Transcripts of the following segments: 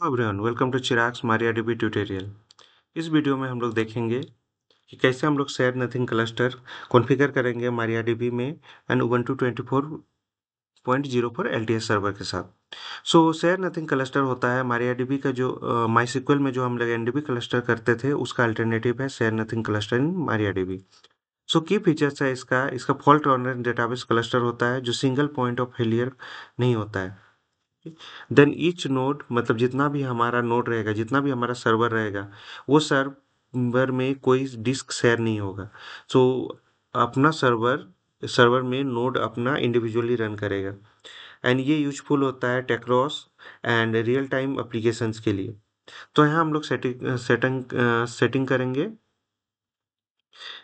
Everyone, welcome to Chirag's MariaDB tutorial. इस video में हम लोग देखेंगे कि कैसे हम लोग शेयर नथिंग क्लस्टर कॉन्फ़िगर करेंगे मारियाडीबी में एंड उबंटू 24.04 एलटीएस सर्वर के साथ। शेयर नथिंग क्लस्टर होता है मारियाडीबी का जो माईसीक्वल में जो हम लोग एनडीबी क्लस्टर करते थे उसका अल्टरनेटिव है शेयर नथिंग क्लस्टर इन मारियाडीबी। की फीचर्स है इसका फॉल्ट टॉलरेंट डेटाबेस क्लस्टर होता है जो सिंगल पॉइंट ऑफ फेलियर नहीं होता है। देन ईच नोड मतलब जितना भी हमारा नोड रहेगा, जितना भी हमारा सर्वर रहेगा, वो सर्वर में कोई डिस्क शेयर नहीं होगा। सो अपना सर्वर में नोड अपना इंडिविजुअली रन करेगा एंड ये यूजफुल होता है टेक्रोस एंड रियल टाइम एप्लीकेशंस के लिए। तो यहाँ हम लोग सेटिंग करेंगे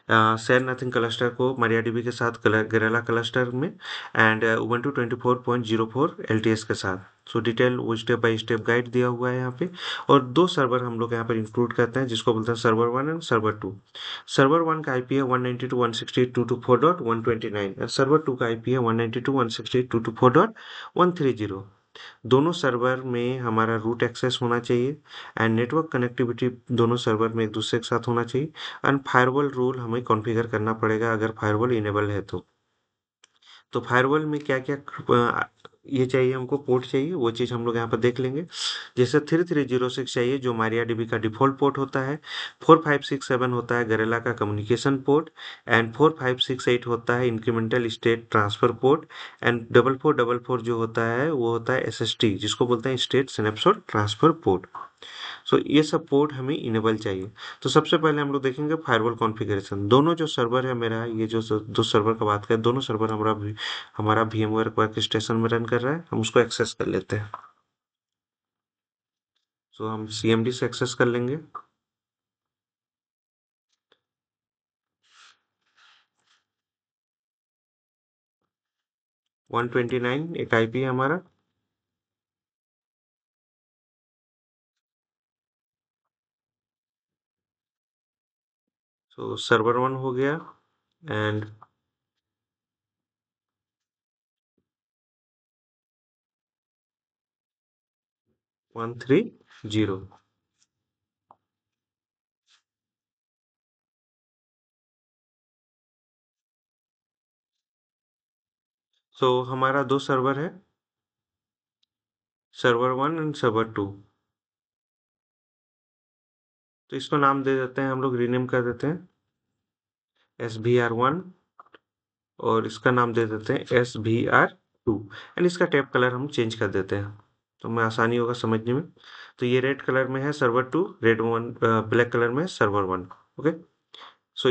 शेयर नथिंग क्लस्टर को MariaDB के साथ गरेला क्लस्टर में एंड उबंटू 24.04 LTS के साथ। डिटेल वो स्टेप बाय स्टेप गाइड दिया हुआ है यहाँ पे। और दो सर्वर हम लोग यहाँ पर इंक्लूड करते हैं जिसको बोलते हैं सर्वर 1 एंड सर्वर 2। सर्वर 1 का आईपी है 192.168.224.129 और सर्वर 2 का आईपी है 192.168.224.130। दोनों सर्वर में हमारा रूट एक्सेस होना चाहिए एंड नेटवर्क कनेक्टिविटी दोनों सर्वर में एक दूसरे के साथ होना चाहिए एंड फायरवॉल रूल हमें कॉन्फ़िगर करना पड़ेगा अगर फायरवॉल इनेबल है तो फायरवॉल में क्या क्या ये चाहिए, हमको पोर्ट चाहिए, वो चीज़ हम लोग यहाँ पर देख लेंगे। जैसे 3306 चाहिए जो मारियाडीबी का डिफ़ॉल्ट पोर्ट होता है। 4567 होता है गरेला का कम्युनिकेशन पोर्ट एंड 4568 होता है incremental state transfer port and 4444 जो होता है वो होता है एसएसटी जिसको बोलते हैं स्टेट स्नैपशॉट ट्रांसफर पोर्ट। ये सब पोर्ट हमें इनेबल चाहिए। तो सबसे पहले हम लोग देखेंगे फायरवॉल कॉन्फ़िगरेशन। दोनों जो सर्वर है मेरा, ये जो दो सर्वर का बात करें, दोनों सर्वर हमारा VMware वर्क स्टेशन में रन कर रहा है। हम उसको एक्सेस कर लेते हैं। हम CMD से एक्सेस कर लेंगे। वन 129 एक आईपी है हमारा। सर्वर 1 हो गया एंड 130। हमारा दो सर्वर है, सर्वर 1 एंड सर्वर 2। तो इसको नाम दे देते हैं, हम लोग रीनेम कर देते हैं SVR1 और इसका नाम दे देते हैं SVR2 एंड इसका टैब कलर हम चेंज कर देते हैं तो मैं आसानी होगा समझने में। तो ये रेड कलर में है server 2, red one black colour में है server 1। Okay,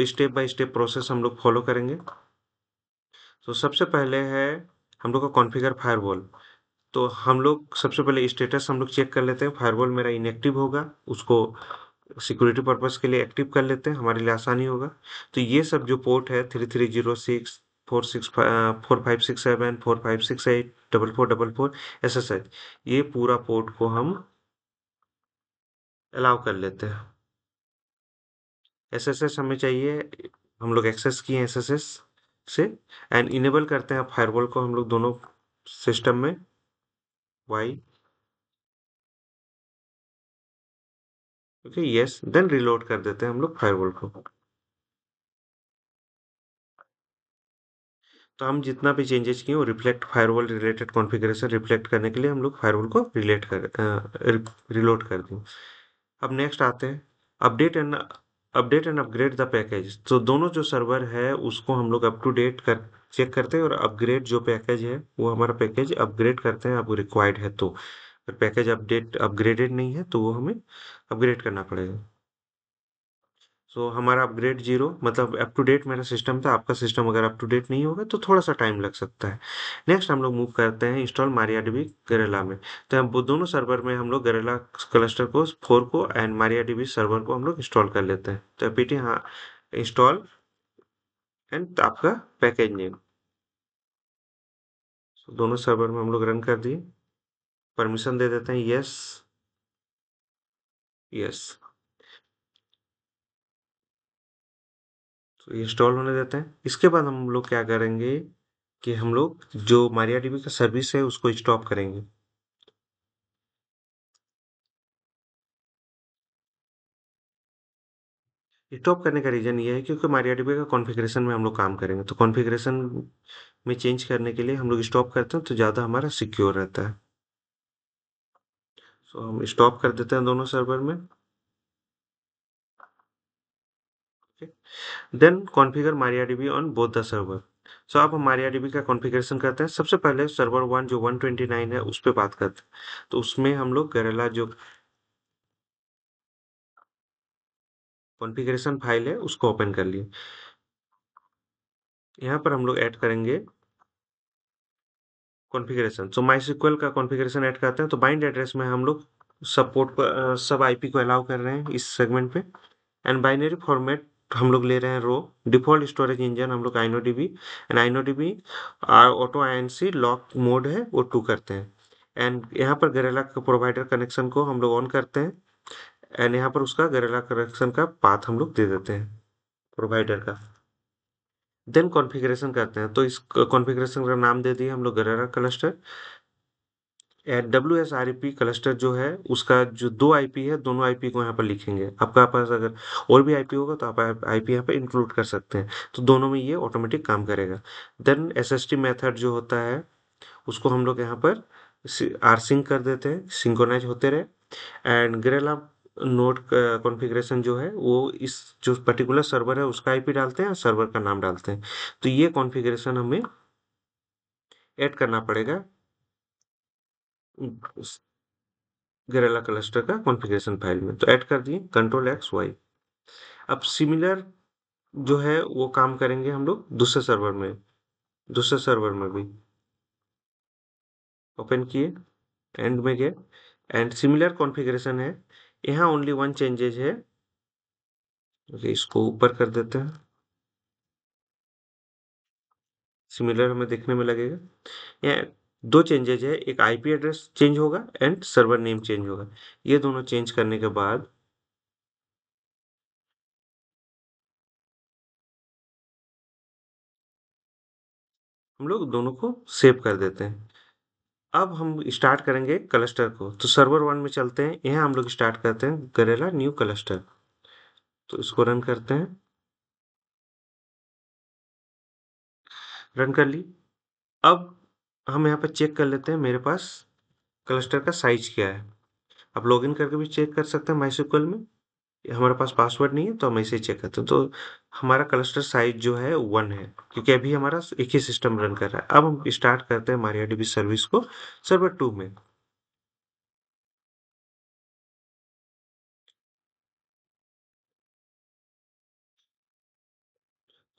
step by step process हम लोग फॉलो करेंगे। सबसे पहले है हम लोग का कॉन्फ़िगर फायरवॉल। तो हम लोग सबसे पहले स्टेटस हम लोग चेक कर लेते हैं। फायरवॉल मेरा इनएक्टिव होगा, उसको सिक्योरिटी पर्पस के लिए एक्टिव कर लेते हैं, हमारे लिए आसानी होगा। तो ये सब जो पोर्ट है 3306 4567 4568 4444 SSH, ये पूरा पोर्ट को हम अलाउ कर लेते हैं। SSH हमें चाहिए, हम लोग एक्सेस किए SSH से एंड इनेबल करते हैं फायरवॉल को हम लोग दोनों सिस्टम में। Y okay yes, then reload कर देते हैं हम लोग फायरवॉल को। तो हम जितना भी चेंजेस किए वो reflect firewall related configuration reflect करने के लिए हम लोग फायरवॉल को रिलोड कर दें। अब नेक्स्ट आते हैं update and upgrade the package. तो दोनों जो सर्वर है उसको हम लोग अप टू डेट कर चेक करते हैं और अपग्रेड जो पैकेज है वो हमारा पैकेज अपग्रेड करते हैं, अब रिक्वायर्ड है तो। अगर पैकेज अपग्रेडेड नहीं है तो वो हमें अपग्रेड करना पड़ेगा। हमारा अपग्रेड 0 मतलब अप टू डेट मेरा सिस्टम था, आपका सिस्टम अगर अप टू डेट नहीं होगा तो थोड़ा सा टाइम लग सकता है। नेक्स्ट हम लोग मूव करते हैं इंस्टॉल मारियाडीबी गरेला में। तो हम वो दोनों सर्वर में हम लोग गरेला क्लस्टर को 4 को एंड मारियाडीबी सर्वर को हम लोग इंस्टॉल कर लेते हैं। तो पीटी हाँ इंस्टॉल एंड आपका पैकेज नेम। दोनों सर्वर में हम लोग रन कर दिए। परमिशन दे देते हैं यस यस। तो ये इंस्टॉल होने देते हैं। इसके बाद हम लोग क्या करेंगे कि हम लोग जो मारियाडीबी का सर्विस है उसको स्टॉप करेंगे। स्टॉप करने का रीजन ये है क्योंकि MariaDB का कॉन्फ़िगरेशन में हम लोग काम करेंगे, तो कॉन्फ़िगरेशन में चेंज करने के लिए हम लोग स्टॉप करते हैं तो ज़्यादा हमारा सिक्योर रहता है। सो हम स्टॉप कर देते हैं दोनों सर्वर में। Then configure MariaDB on both the server. So अब हम MariaDB का कॉन्फ़िगरेशन करते हैं। सबसे पहले सर्वर 1 जो 129 है उस पे बात करते हैं। तो उसमें हम लोग गरेला जो कॉन्फ़िगरेशन फाइल है उसको ओपन कर लिए। यहाँ पर हम लोग ऐड करेंगे कॉन्फ़िगरेशन। सो माइस्क्ल का कॉन्फ़िगरेशन ऐड करते हैं तो बाइंड एड्रेस में हम लोग सपोर्ट पर सब आईपी को अलाउ कर रहे हैं इस सेगमेंट पे। एंड बाइनरी फॉर्मेट हम लोग ले रहे हैं रो। डिफ़ॉल्ट स्टोरेज इंजन हम लोग InnoDB and InnoDB auto INC lock mode है वो 2 करते हैं। एंड यहाँ पर गरेला का प्रोवाइडर कनेक्शन को हम लोग ऑन करते हैं। एंड यहाँ पर उसका गरेला कनेक्शन का पाथ हम लोग दे देते हैं प्रोवाइडर का। देन कॉन्फ़िगरेशन करते हैं तो इस कॉन्फ़िगरेशन का नाम दे दिए हम लोग गरेला क्लस्टर। WSRP क्लस्टर जो है उसका जो 2 आईपी है दोनों आईपी को यहाँ पर लिखेंगे। आपका पास अगर और भी आईपी होगा तो आप आईपी यहाँ पे इंक्लूड कर सकते हैं, तो दोनों में ये ऑटोमेटिक काम करेगा। देन एसएसटी मेथड जो होता है उसको हम लोग यहाँ पर आरसिंक कर देते हैं, सिंक्रोनाइज होते रहे। एंड ग्रेला नोड कॉन्फ़िगरेशन जो है वो इस जो पर्टिकुलर सर्वर है उसका आईपी डालते हैं और सर्वर का नाम डालते हैं। तो ये कॉन्फ़िगरेशन हमें ऐड करना पड़ेगा गरेला क्लस्टर का कॉन्फ़िगरेशन फाइल में। तो ऐड कर दिए Ctrl+X+Y। अब सिमिलर जो है वो काम करेंगे हम लोग दूसरे सर्वर में भी। ओपन किए, एंड में गए एंड सिमिलर कॉन्फ़िगरेशन है। यहाँ ओनली वन चेंजेज है। ओके, इसको ऊपर कर देते हैं। सिमिलर हमें देखने में लगेगा। यहाँ दो चेंजेज है, एक आईपी एड्रेस चेंज होगा एंड सर्वर नेम चेंज होगा। ये दोनों चेंज करने के बाद हम लोग दोनों को सेव कर देते हैं। अब हम स्टार्ट करेंगे क्लस्टर को, तो सर्वर 1 में चलते हैं। यहाँ हम लोग स्टार्ट करते हैं गरेला न्यू क्लस्टर। तो इसको रन करते हैं। रन कर ली। अब हम यहाँ पर चेक कर लेते हैं मेरे पास क्लस्टर का साइज क्या है। आप लॉगिन करके भी चेक कर सकते हैं माईस्क्ल में। हमारे पास पासवर्ड नहीं है तो हम ऐसे ही चेक करते हैं। तो हमारा क्लस्टर साइज जो है 1 है क्योंकि अभी हमारा एक ही सिस्टम रन कर रहा है। अब हम स्टार्ट करते हैं MariaDB सर्विस को सर्वर 2 में।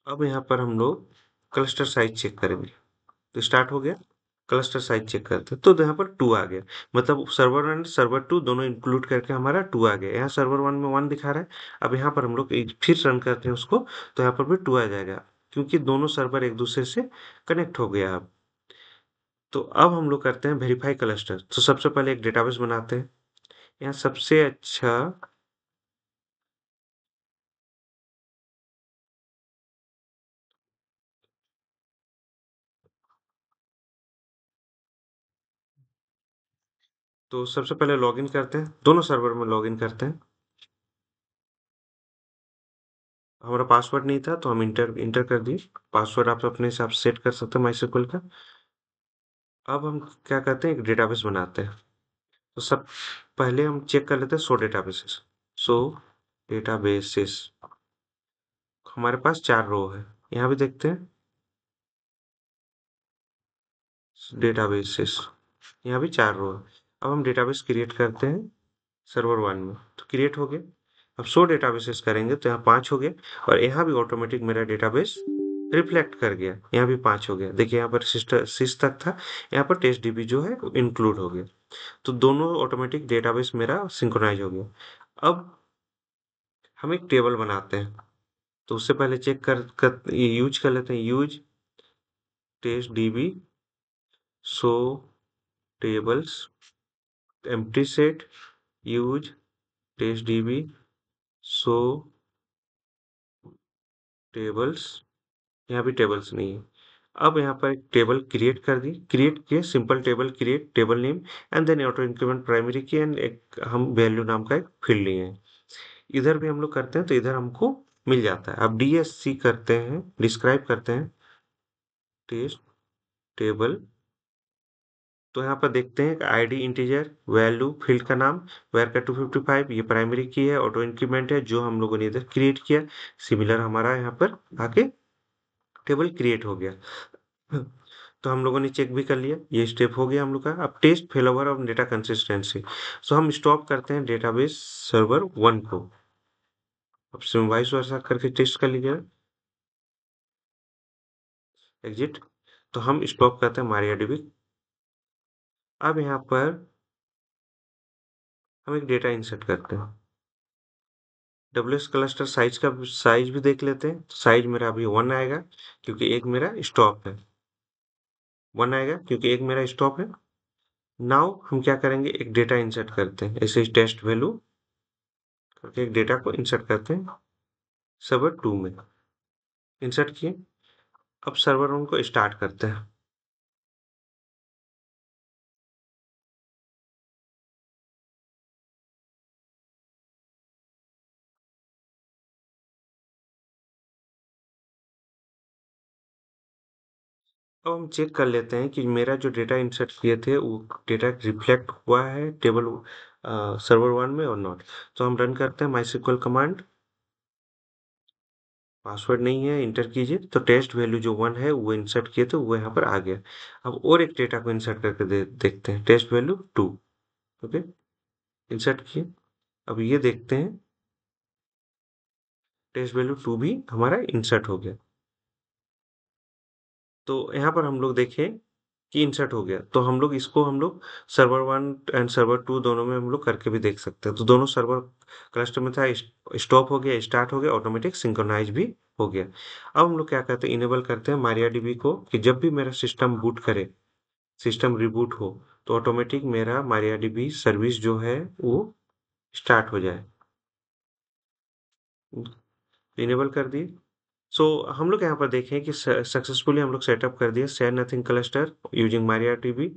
अब यहाँ पर हम लोग क्लस्टर साइज चेक करेंगे। तो स्टार्ट हो गया। क्लस्टर साइज चेक करते हैं तो यहाँ पर 2 आ गया। मतलब सर्वर 1 सर्वर 2 दोनों इंक्लूड करके हमारा 2 आ गया। यहाँ सर्वर 1 में 1 दिखा रहा है। अब यहाँ पर हम लोग फिर रन करते हैं उसको, तो यहाँ पर भी 2 आ जाएगा क्योंकि दोनों सर्वर एक दूसरे से कनेक्ट हो गया अब। तो अब हम लोग करते हैं वेरीफाई क्लस्टर। तो सबसे पहले एक डेटाबेस बनाते हैं। यहाँ सबसे अच्छा तो सबसे पहले लॉगिन करते हैं, दोनों सर्वर में लॉगिन करते हैं। हमारा पासवर्ड नहीं था तो हम इंटर इंटर कर दिए। पासवर्ड आप अपने हिसाब से सेट कर सकते हैं माईस्क्ल का। अब हम क्या करते हैं, एक डेटाबेस बनाते हैं। तो सब पहले हम चेक कर लेते हैं सो डेटाबेसेस हमारे पास 4 रो है। यहाँ भी देखते हैं डेटाबेसेस, यहाँ भी 4 रो है। अब हम डेटाबेस क्रिएट करते हैं सर्वर 1 में। तो क्रिएट हो गया। अब 100 डेटाबेसेस करेंगे तो यहाँ 5 हो गए। और यहाँ भी ऑटोमेटिक मेरा डेटाबेस रिफ्लेक्ट कर गया, यहाँ भी 5 हो गया। देखिए यहाँ पर सिस तक था, यहाँ पर टेस्ट डीबी जो है इंक्लूड हो गया। तो दोनों ऑटोमेटिक डेटाबेस मेरा सिंक्रोनाइज हो गया। अब हम एक टेबल बनाते हैं। तो उससे पहले चेक यूज कर लेते हैं, use test DB show tables empty set use test DB show tables. यहाँ भी टेबल्स नहीं है। अब यहाँ पर एक टेबल क्रिएट कर दी, क्रिएट किए simple table create table name and then auto increment primary key and एक हम वैल्यू नाम का एक फील्ड लिए हैं। इधर भी हम लोग करते हैं तो इधर हमको मिल जाता है। अब DSC करते हैं, डिस्क्राइब करते हैं, टेस्ट टेबल। तो यहाँ पर देखते हैं आईडी इंटीजर, वैल्यू, फील्ड का नाम, वेर का 255, ये प्राइमरी की है, ऑटो इंक्रीमेंट है जो हम लोगों ने इधर क्रिएट किया। सिमिलर हमारा यहाँ पर आके टेबल क्रिएट हो गया। तो हम लोगों ने चेक भी कर लिया, ये स्टेप हो गया हम लोग का। अब टेस्ट फेलोवर ऑफ डेटा कंसिस्टेंसी, सो हम स्टॉप करते हैं डेटाबेस सर्वर 1 को। अब वाइस वर्सा करके टेस्ट कर लीजिए, एग्जिट। तो हम स्टॉप करते हैं MariaDB। अब यहाँ पर हम एक डेटा इंसर्ट करते हैं। WS क्लस्टर साइज का साइज भी देख लेते हैं। साइज मेरा अभी 1 आएगा क्योंकि एक मेरा स्टॉप है। 1 आएगा क्योंकि एक मेरा स्टॉप है। नाउ हम क्या करेंगे, एक डेटा इंसर्ट करते हैं, ऐसे ही टेस्ट वैल्यू करके एक डेटा को इंसर्ट करते हैं सर्वर 2 में। इंसर्ट किए। अब सर्वर 1 को स्टार्ट करते हैं। अब हम चेक कर लेते हैं कि मेरा जो डेटा इंसर्ट किए थे वो डेटा रिफ्लेक्ट हुआ है टेबल सर्वर 1 में और नॉट। तो हम रन करते हैं MySQL कमांड। पासवर्ड नहीं है, इंटर कीजिए। तो टेस्ट वैल्यू जो 1 है वो इंसर्ट किए थे वो यहाँ पर आ गया। अब और एक डेटा को इंसर्ट करके देखते हैं, टेस्ट वैल्यू 2। ओके, इंसर्ट किए। अब ये देखते हैं टेस्ट वैल्यू 2 भी हमारा इंसर्ट हो गया। तो यहाँ पर हम लोग देखें कि इंसर्ट हो गया। तो हम लोग इसको हम लोग सर्वर 1 एंड सर्वर 2 दोनों में हम लोग करके भी देख सकते हैं। तो दोनों सर्वर क्लस्टर में था, स्टॉप हो गया, स्टार्ट हो गया, ऑटोमेटिक सिंक्रोनाइज भी हो गया। अब हम लोग क्या करते हैं, इनेबल करते हैं MariaDB को कि जब भी मेरा सिस्टम बूट करे, सिस्टम रिबूट हो, तो ऑटोमेटिक मेरा MariaDB सर्विस जो है वो स्टार्ट हो जाए। इनेबल कर दिए। सो हम लोग यहाँ पर देखें कि सक्सेसफुली हम लोग सेटअप कर दिया share nothing cluster using MariaDB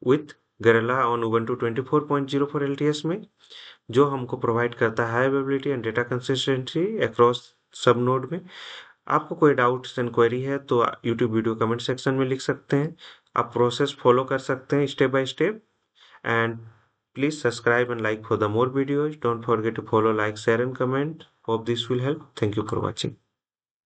with Galera on Ubuntu 24.04 LTS में, जो हमको प्रोवाइड करता है high availability and data consistency across सब नोड में। आपको कोई डाउट्स एंड क्वेरी है तो यूट्यूब वीडियो कमेंट सेक्शन में लिख सकते हैं। आप प्रोसेस फॉलो कर सकते हैं step by step. And please subscribe and like for the more videos. Don't forget to follow, like, share and comment. Hope this will help. Thank you for watching.